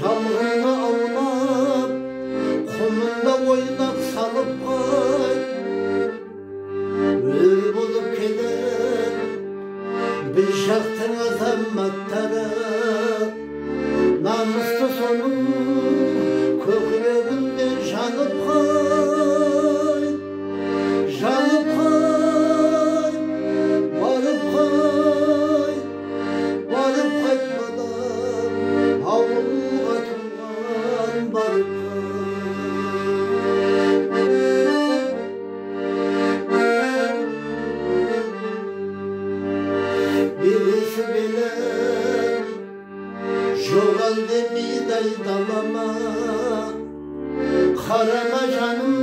Жалғында аунап, құмында ойнақ салып қой. Өр болып келер біз жақтың азаматтары, намысты соның көкірегінде жанып қой. Жанып қой, барып қой, барып қайтпадан ауылға туған барып Белесі белен жоғал демейді айдалама, қарама жаным,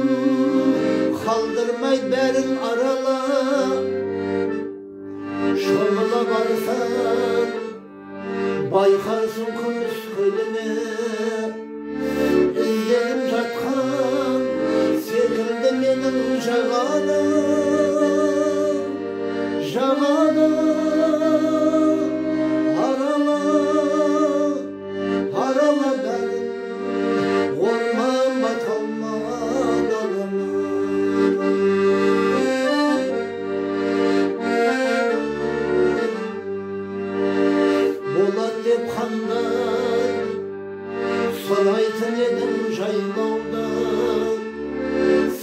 қалдырмай бәрін арала. Шомыла барсан байқарсың күміс көліне, ізденіп жатқан секілді менің жағаным, жағаным. Арала, арала бәрін, орман баталма даланы. Болат деп қандай сұрайтын едім жайлауда,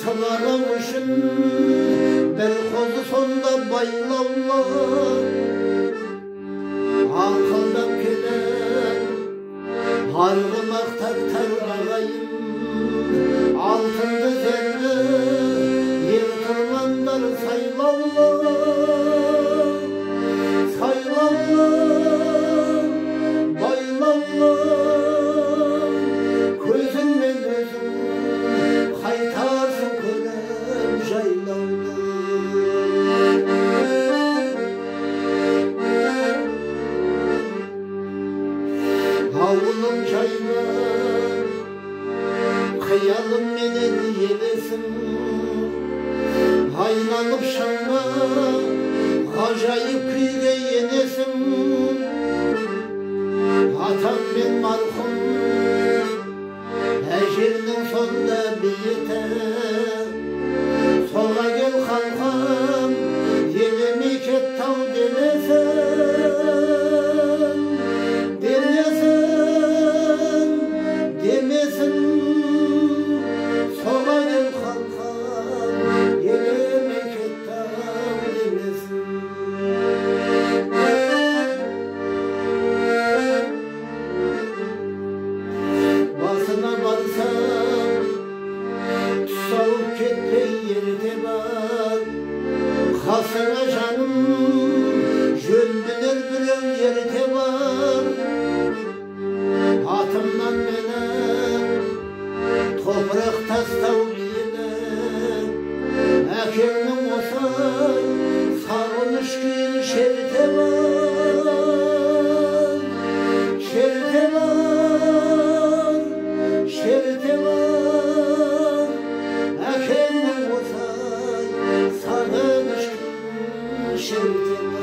сыларың үшін бір қозы сонда байлаулы. Ақылдап келер арғымақтар ағайын, алтынды зәрлі ер тұрмандар сайлаулы, сайлаулы, байлаулы. Көзіңмен өзің қайтарсың көріп жайлаулы. Ауылым жайлы қиялым менен елесің, айналып шаңға ғажайып күйге енесің. Атам мен марқұм әжемнің сонда бейіті, соға кел қалқам елеме кет тау демесін, демесін, демесін. Соға кел қалқам елеме кет тау демесін. Басына барсам тұсауып кетпей ерте бар, қасыңа жаным жөн білер біреу ерте бар. Атымнан менің топырақ тастау бейілі, әкемнің осай сағыныш күйін шерте бар, шерте бар, шерте бар. Әкемнің осай сағыныш күйін шерте бар.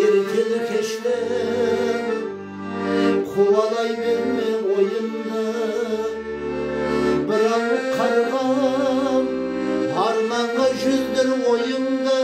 Ертелі кешті қуалай берме ойымды, бірақ қарғам арманға жүздір ойымды.